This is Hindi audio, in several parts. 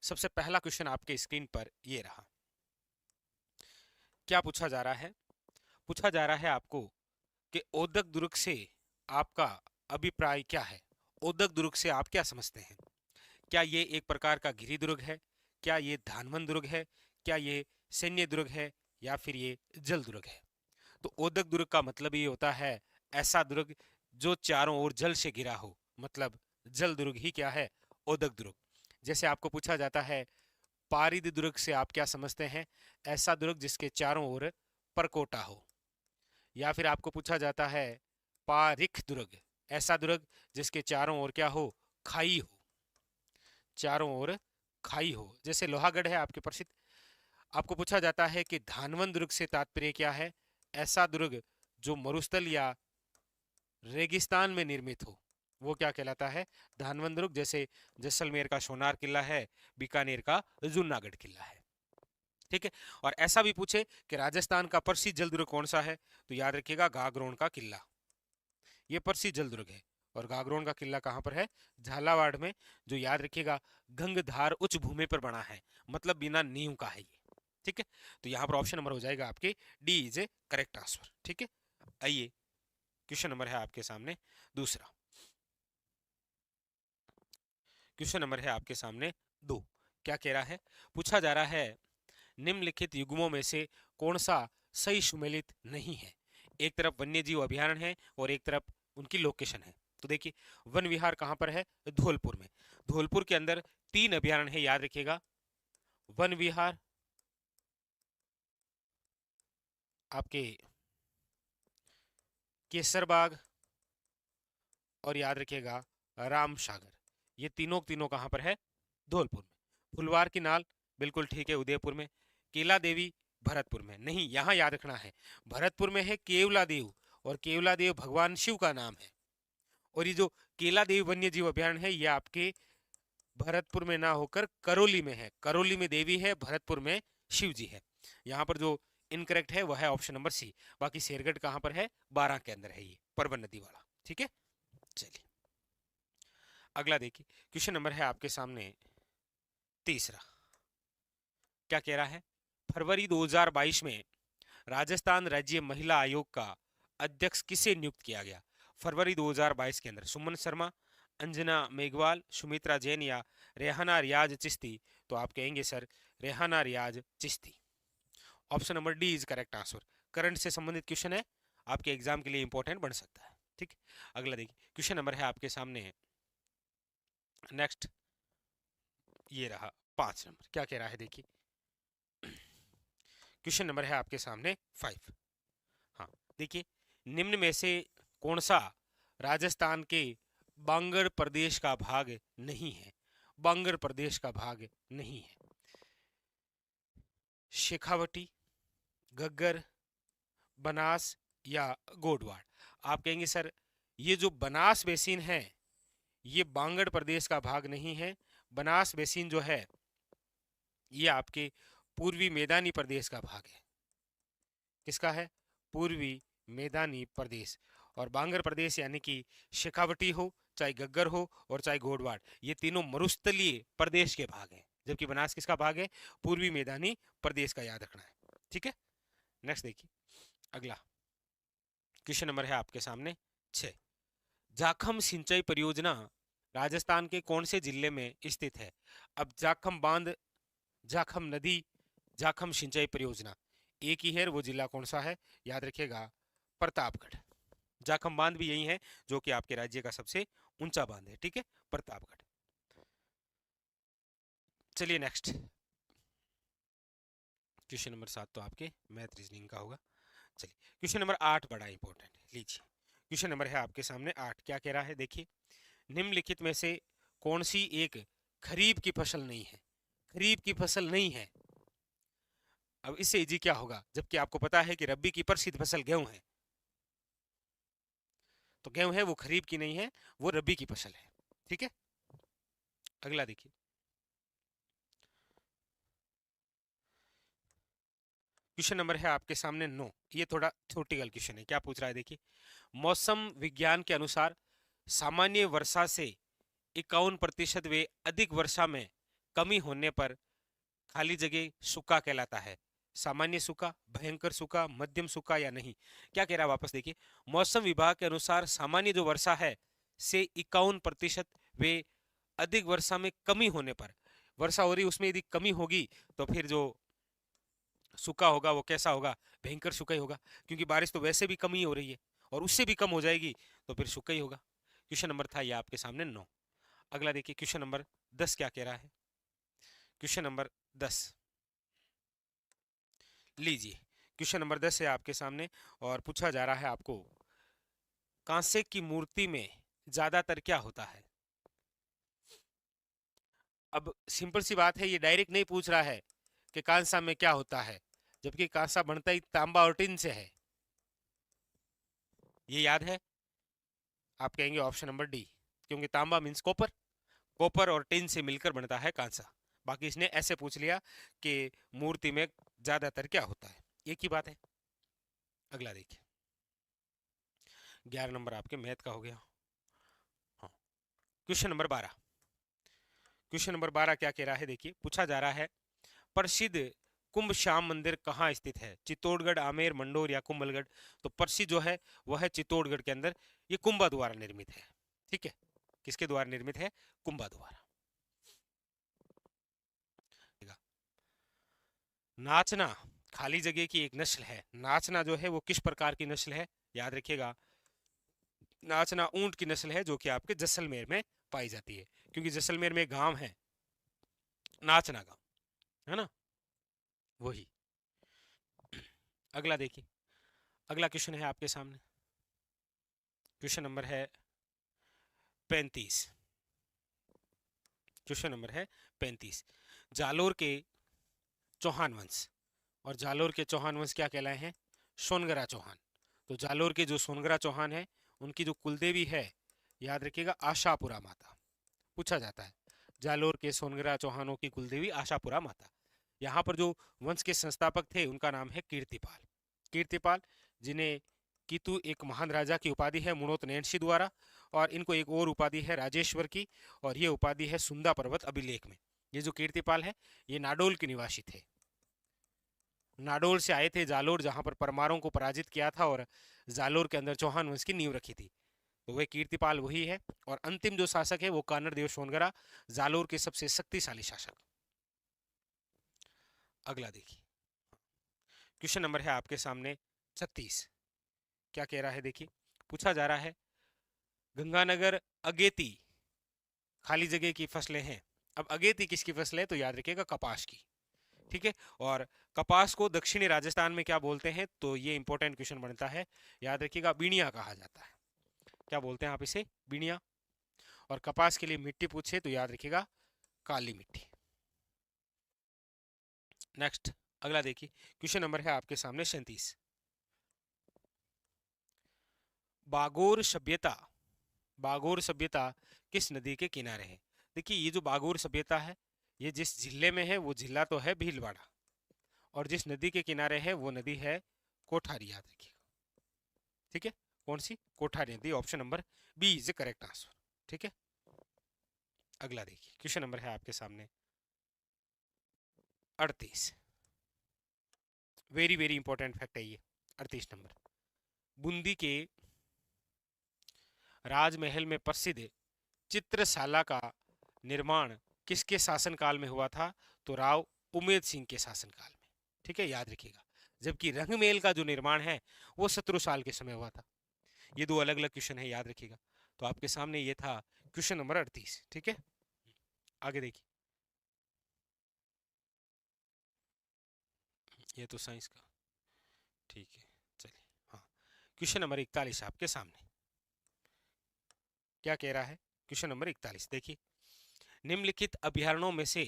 सबसे पहला क्वेश्चन आपके स्क्रीन पर ये रहा। क्या पूछा जा रहा है? पूछा जा रहा है आपको कि ओदक दुर्ग से आपका अभिप्राय क्या है? ओदक दुर्ग से आप क्या समझते हैं? क्या ये एक प्रकार का गिरी दुर्ग है? क्या ये धानवन दुर्ग है? क्या ये सैन्य दुर्ग है? या फिर ये जल दुर्ग है? तो ओदक दुर्ग का मतलब ये होता है ऐसा दुर्ग जो चारों ओर जल से घिरा हो, मतलब जल दुर्ग ही क्या है? ओदक दुर्ग। जैसे आपको पूछा जाता है पारिद दुर्ग से आप क्या समझते हैं? ऐसा दुर्ग जिसके चारों ओर परकोटा हो। या फिर आपको पूछा जाता है पारिख दुर्ग, ऐसा दुर्ग जिसके चारों ओर क्या हो? खाई हो, चारों ओर खाई हो, जैसे लोहागढ़ है आपके प्रसिद्ध। आपको पूछा जाता है कि धानवन दुर्ग से तात्पर्य क्या है? ऐसा दुर्ग जो मरुस्थल या रेगिस्तान में निर्मित हो, वो क्या कहलाता है? धानवन दुर्ग। जैसे जैसलमेर का सोनार किला है, बीकानेर का जूनागढ़ किला है। ठीक है। और ऐसा भी पूछे कि राजस्थान का प्रसिद्ध जल दुर्ग कौन सा है, तो याद रखिएगा गागरोन का किला, ये प्रसिद्ध जल दुर्ग है। और गागरोन का किला कहाँ पर है? झालावाड़ में, जो याद रखिएगा गंगधार उच्च भूमि पर बना है, मतलब बिना नींव का है ये। ठीक है। तो यहाँ पर ऑप्शन नंबर हो जाएगा आपके D is A correct answer. ठीक है। आइए, क्वेश्चन नंबर है आपके सामने दूसरा। क्वेश्चन नंबर है आपके सामने 2। क्या कह रहा है? पूछा जा रहा है निम्नलिखित युग्मों में से कौन सा सही सुमेलित नहीं है? एक तरफ वन्य जीव अभयारण्य है और एक तरफ उनकी लोकेशन है। तो देखिए, वन विहार कहाँ पर है? धौलपुर में। धौलपुर के अंदर 3 अभयारण्य है, याद रखिएगा। वन विहार, आपके केसरबाग, और याद रखिएगा राम सागर। ये तीनों तीनों कहाँ पर है? धौलपुर में। फुलवार की नाल, बिल्कुल ठीक है, उदयपुर में। केला देवी भरतपुर में नहीं, यहाँ याद रखना है भरतपुर में है केवला देव, और केवला देव भगवान शिव का नाम है। और ये जो केला देवी वन्य जीव अभयारण्य है, ये आपके भरतपुर में ना होकर करौली में है। करौली में देवी है, भरतपुर में शिव जी है। यहाँ पर जो इनकरेक्ट है वह है ऑप्शन नंबर सी। बाकी शेरगढ़ कहाँ पर है? 12 के अंदर है, ये परवन नदी वाला। ठीक है। चलिए अगला देखिए, क्वेश्चन नंबर है आपके सामने तीसरा। क्या कह रहा है? फरवरी 2022 में राजस्थान राज्य महिला आयोग का अध्यक्ष किसे नियुक्त किया गया? फरवरी 2022 के अंदर सुमन शर्मा, अंजना मेघवाल, सुमित्रा जैन या रेहाना रियाज चिश्ती? तो आप कहेंगे sir Rehana Riyaz Chishti. Option number D is correct answer. Current से संबंधित क्वेश्चन है, आपके एग्जाम के लिए इंपॉर्टेंट बन सकता है। ठीक। अगला देखिए, क्वेश्चन नंबर है आपके सामने नेक्स्ट, ये रहा 5 नंबर। क्या कह रहा है देखिए, क्वेश्चन नंबर है आपके सामने 5। हाँ, देखिए, निम्न में से कौन सा राजस्थान के बांगड़ प्रदेश का भाग नहीं है? बांगड़ प्रदेश का भाग नहीं है। शेखावटी, गग्गर, बनास या गोडवाड़? आप कहेंगे सर ये जो बनास बेसिन है ये बांगड़ प्रदेश का भाग नहीं है। बनास बेसिन जो है ये आपके पूर्वी मैदानी प्रदेश का भाग है। किसका है? पूर्वी मैदानी प्रदेश। और बांगर प्रदेश यानी कि शेखावटी हो, चाहे गग्गर हो और चाहे घोड़वाड़, ये तीनों मरुस्थलीय प्रदेश के भाग हैं। जबकि बनास किसका भाग है? पूर्वी मैदानी प्रदेश का, याद रखना है। ठीक है। नेक्स्ट देखिए, अगला क्वेश्चन नंबर है आपके सामने 6। जाखम सिंचाई परियोजना राजस्थान के कौन से जिले में स्थित है? अब जाखम बांध, जाखम नदी, जाखम सिंचाई परियोजना एक ही है, वो जिला कौन सा है? याद रखिएगा प्रतापगढ़। जाखम बांध भी यही है जो कि आपके राज्य का सबसे ऊंचा बांध है। ठीक है, प्रतापगढ़। चलिए नेक्स्ट, क्वेश्चन नंबर 7 तो आपके मैथ रीजनिंग का होगा। चलिए क्वेश्चन नंबर 8 बड़ा इंपॉर्टेंट है, लीजिए। क्वेश्चन नंबर है आपके सामने 8। क्या कह रहा है देखिए, निम्नलिखित में से कौन सी एक खरीफ की फसल नहीं है? खरीफ की फसल नहीं है। अब इससे इजी क्या होगा, जबकि आपको पता है कि रबी की प्रसिद्ध फसल गेहूं है। तो गेहूं है वो खरीफ की नहीं है, वो रबी की फसल है। ठीक है। अगला देखिए, क्वेश्चन नंबर है आपके सामने 9। ये थोड़ा थ्योरेटिकल क्वेश्चन है। क्या पूछ रहा है देखिए, मौसम विज्ञान के अनुसार सामान्य वर्षा से 51% वे अधिक वर्षा में कमी होने पर खाली जगह सूखा कहलाता है? सामान्य सूखा, भयंकर सूखा, मध्यम सूखा या नहीं? क्या कह रहा है वापस देखिए। मौसम विभाग के अनुसार सामान्य जो वर्षा है से 51% वे अधिक वर्षा में कमी होने पर, वर्षा हो रही उसमें यदि कमी होगी तो फिर जो सूखा होगा वो कैसा होगा? भयंकर सूखा ही होगा, क्योंकि बारिश तो वैसे भी कमी हो रही है और उससे भी कम हो जाएगी तो फिर सूखा ही होगा। क्वेश्चन नंबर था ये आपके सामने 9। अगला देखिए क्वेश्चन नंबर 10 क्या कह रहा है। क्वेश्चन नंबर 10 लीजिए। क्वेश्चन नंबर 10 है आपके सामने और पूछा जा रहा है आपको, कांसे की मूर्ति में ज्यादातर क्या होता है? अब सिंपल सी बात है, ये डायरेक्ट नहीं पूछ रहा है कि कांसा में क्या होता है, जबकि कांसा बनता ही तांबा और टिन से है। ये याद है? आप कहेंगे ऑप्शन नंबर डी, क्योंकि तांबा मीन्स कॉपर, कॉपर और टिन से मिलकर बनता है कांसा। बाकी इसने ऐसे पूछ लिया कि मूर्ति में ज्यादातर क्या होता है, एक ही बात है। अगला देखिए, 11 नंबर आपके मैथ का हो गया। हाँ, क्वेश्चन नंबर 12। क्वेश्चन नंबर 12 क्या कह रहा है देखिए। पूछा जा रहा है, प्रसिद्ध कुंभ श्याम मंदिर कहाँ स्थित है? चित्तौड़गढ़, आमेर, मंडोर या कुंभलगढ़? तो प्रसिद्ध जो है वह है चित्तौड़गढ़ के अंदर, ये कुंभा द्वारा निर्मित है। ठीक है, किसके द्वारा निर्मित है? कुंभा द्वारा। नाचना खाली जगह की एक नस्ल है। नाचना जो है वो किस प्रकार की नस्ल है? याद रखिएगा, नाचना ऊंट की नस्ल है जो कि आपके जैसलमेर में पाई जाती है, क्योंकि जैसलमेर में एक गांव है नाचना गांव, है ना, वही। अगला देखिए, अगला क्वेश्चन है आपके सामने। क्वेश्चन नंबर है 35। क्वेश्चन नंबर है 35। जालोर के चौहान वंश, और जालोर के चौहान वंश क्या कहलाए हैं? सोनगरा चौहान। तो जालोर के जो सोनगरा चौहान है उनकी जो कुलदेवी है, याद रखिएगा, आशापुरा माता। पूछा जाता है जालोर के सोनगरा चौहानों की कुलदेवी आशापुरा माता। यहाँ पर जो वंश के संस्थापक थे उनका नाम है कीर्तिपाल। कीर्तिपाल, जिन्हें कीतु एक महान राजा की उपाधि है मुणोत नैन्सी द्वारा, और इनको एक और उपाधि है राजेश्वर की, और ये उपाधि है सुंदा पर्वत अभिलेख में। ये जो कीर्तिपाल है ये नाडोल के निवासी थे, नाडोल से आए थे जालोर, जहां पर परमारों को पराजित किया था और जालोर के अंदर चौहान वंश की नींव रखी थी। तो वे कीर्तिपाल वही है। और अंतिम जो शासक है वो कानर देव सोनगरा, जालोर के सबसे शक्तिशाली शासक। अगला देखिए, क्वेश्चन नंबर है आपके सामने 36। क्या कह रहा है देखिए। पूछा जा रहा है, गंगानगर अगेती खाली जगह की फसलें हैं। अब अगेती किसकी फसल है? तो याद रखिएगा कपास की। ठीक है, और कपास को दक्षिणी राजस्थान में क्या बोलते हैं? तो ये इंपॉर्टेंट क्वेश्चन बनता है, याद रखिएगा, बीनिया कहा जाता है। क्या बोलते हैं आप इसे? बीनिया। और कपास के लिए मिट्टी पूछे तो याद रखिएगा काली मिट्टी। नेक्स्ट, अगला देखिए, क्वेश्चन नंबर है आपके सामने 37। बागोर सभ्यता, बागोर सभ्यता किस नदी के किनारे है? देखिए, ये जो बागोर सभ्यता है ये जिस जिले में है वो जिला तो है भीलवाड़ा, और जिस नदी के किनारे है वो नदी है कोठारी, याद रखिएगा। ठीक है, कौन सी? कोठारी नदी। Option number B is the correct answer. ठीक है, अगला देखिए, क्वेश्चन नंबर है आपके सामने 38। वेरी वेरी इंपॉर्टेंट फैक्ट है ये। 38 नंबर, बूंदी के राजमहल में प्रसिद्ध चित्रशाला का निर्माण किसके शासनकाल में हुआ था? तो राव उमेद सिंह के शासनकाल में। ठीक है, याद रखिएगा। जबकि रंगमहल का जो निर्माण है वो शत्रुसाल के समय हुआ था। ये दो अलग अलग क्वेश्चन है, याद रखिएगा। तो आपके सामने ये था क्वेश्चन नंबर 38। ठीक है, आगे देखिए, ये तो साइंस का। ठीक है, चलिए। हाँ, क्वेश्चन नंबर 41 आपके सामने क्या कह रहा है। क्वेश्चन नंबर 41 देखिए, निम्नलिखित अभ्यारण्यों में से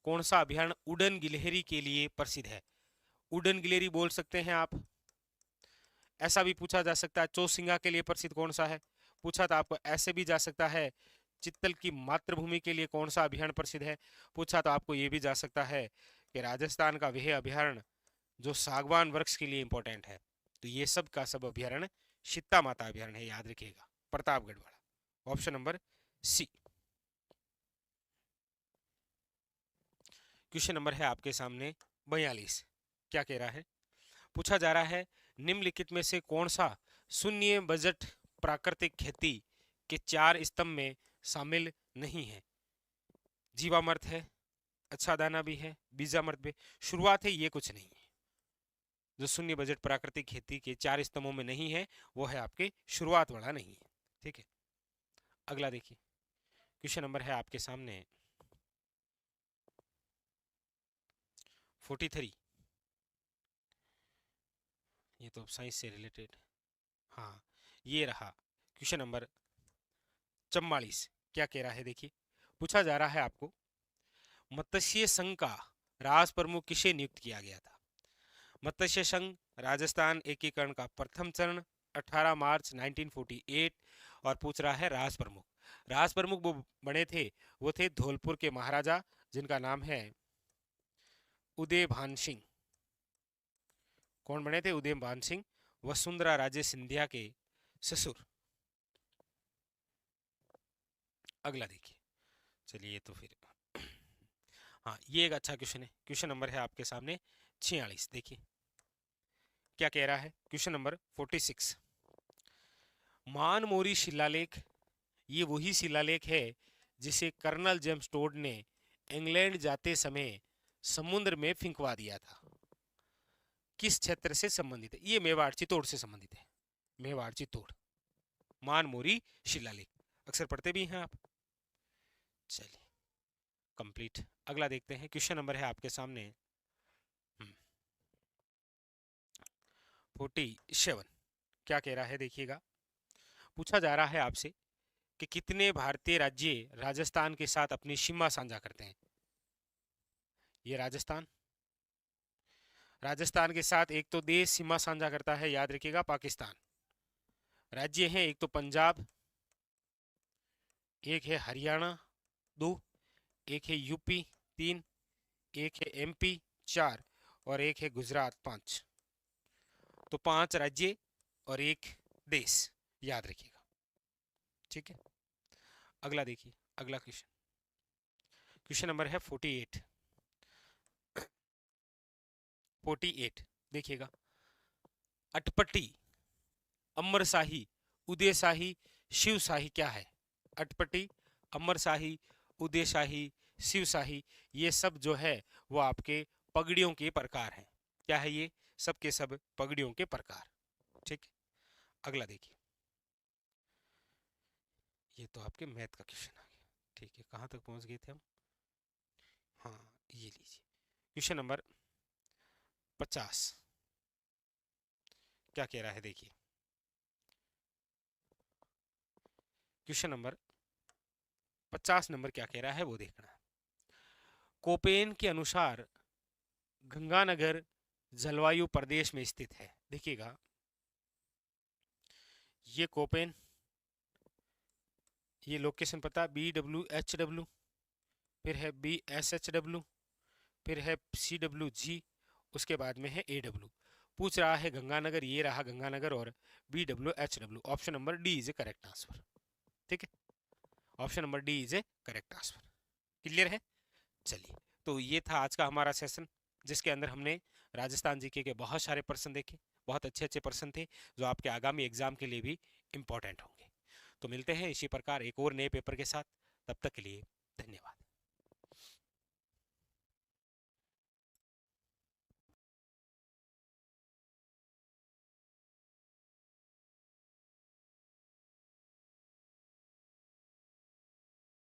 कौन सा अभ्यारण्य उड़न गिलहरी के लिए प्रसिद्ध है? उड़न गिलहरी बोल सकते हैं आप। ऐसा भी पूछा जा सकता है, चौसिंगा के लिए प्रसिद्ध कौन सा है? पूछा तो आपको ऐसे भी जा सकता है, चित्तल की मातृभूमि के लिए कौन सा अभ्यारण्य प्रसिद्ध है? पूछा तो आपको ये भी जा सकता है कि राजस्थान का वह अभ्यारण्य जो सागवान वृक्ष के लिए इंपॉर्टेंट है। तो ये सब का सब अभ्यारण्य सीता माता अभ्यारण्य है, याद रखिएगा, प्रतापगढ़ वाला। Option number C. Question number है आपके सामने 42। क्या कह रहा है? पूछा जा रहा है निम्नलिखित में से कौन सा शून्य बजट प्राकृतिक खेती के 4 स्तंभ में शामिल नहीं है? जीवामृत है, अच्छा दाना भी है, बीजामृत भी। शुरुआत है, ये कुछ नहीं है। जो शून्य बजट प्राकृतिक खेती के 4 स्तंभों में नहीं है वो है आपके शुरुआत वाला नहीं है। ठीक है, अगला देखिए। क्वेश्चन नंबर है आपके सामने 43। ये तो साइंस से रिलेटेड। हाँ, ये रहा क्वेश्चन नंबर 44। क्या कह रहा है देखिए। पूछा जा रहा है आपको मत्स्य संघ का राज प्रमुख किसे नियुक्त किया गया था? मत्स्य संघ राजस्थान एकीकरण का प्रथम चरण 18 मार्च 1948। और पूछ रहा है राज प्रमुख। राज प्रमुख वो बने थे, वो थे धौलपुर के महाराजा जिनका नाम है उदयभान सिंह। कौन बने थे? उदयभान सिंह, वसुंधरा राजे सिंधिया के ससुर। अगला देखिए। चलिए तो फिर हाँ, ये एक अच्छा क्वेश्चन है। क्वेश्चन नंबर है आपके सामने 46। देखिए क्या कह रहा है। Question number 46। मानमोरी शिलालेख, ये वही शिलालेख है जिसे कर्नल जेम्स टोड ने इंग्लैंड जाते समय समुद्र में फेंकवा दिया था। किस क्षेत्र से संबंधित है? ये मेवाड़ चित्तौड़ से संबंधित है। मेवाड़ चित्तौड़, मानमोरी शिलालेख। अक्सर पढ़ते भी हैं आप। चलिए कंप्लीट। अगला देखते हैं। क्वेश्चन नंबर है आपके सामने 47। क्या कह रहा है देखिएगा। पूछा जा रहा है आपसे कि कितने भारतीय राज्य राजस्थान के साथ अपनी सीमा साझा करते हैं? ये राजस्थान, राजस्थान के साथ एक तो देश सीमा साझा करता है, याद रखिएगा, पाकिस्तान। राज्य हैं एक तो पंजाब, एक है हरियाणा 2, एक है यूपी 3, एक है एमपी 4 और एक है गुजरात 5। तो 5 राज्य और एक देश, याद रखिएगा। ठीक है, अगला देखिए। अगला क्वेश्चन, क्वेश्चन नंबर है 48। 48 देखिएगा। अटपटी, अमरशाही, उदयशाही, शिवशाही क्या है? अटपटी, अमरशाही, उदयशाही, शिवशाही, ये सब जो है वो आपके पगड़ियों के प्रकार हैं। क्या है ये? सब के सब पगड़ियों के प्रकार। ठीक है, अगला देखिए। ये तो आपके मैथ का क्वेश्चन आ गया। ठीक है, कहाँ तक पहुंच गए थे हम? हाँ, ये लीजिए। Question number 50। क्या कह रहा है देखिए। क्वेश्चन नंबर 50 नंबर क्या कह रहा है वो देखना है। कोपेन के अनुसार गंगानगर जलवायु प्रदेश में स्थित है। देखिएगा, ये कोपेन, ये लोकेशन पता, BWHW, फिर है BSHW, फिर है CWG, उसके बाद में है AW। पूछ रहा है गंगानगर, ये रहा गंगानगर और BWHW। Option number D is A correct answer. ठीक है, option number D is A correct answer. Clear है? चलिए, तो ये था आज का हमारा सेशन जिसके अंदर हमने राजस्थान जीके के बहुत सारे प्रश्न देखे। बहुत अच्छे अच्छे प्रश्न थे जो आपके आगामी एग्जाम के लिए भी इंपॉर्टेंट होंगे। तो मिलते हैं इसी प्रकार एक और नए पेपर के साथ। तब तक के लिए धन्यवाद।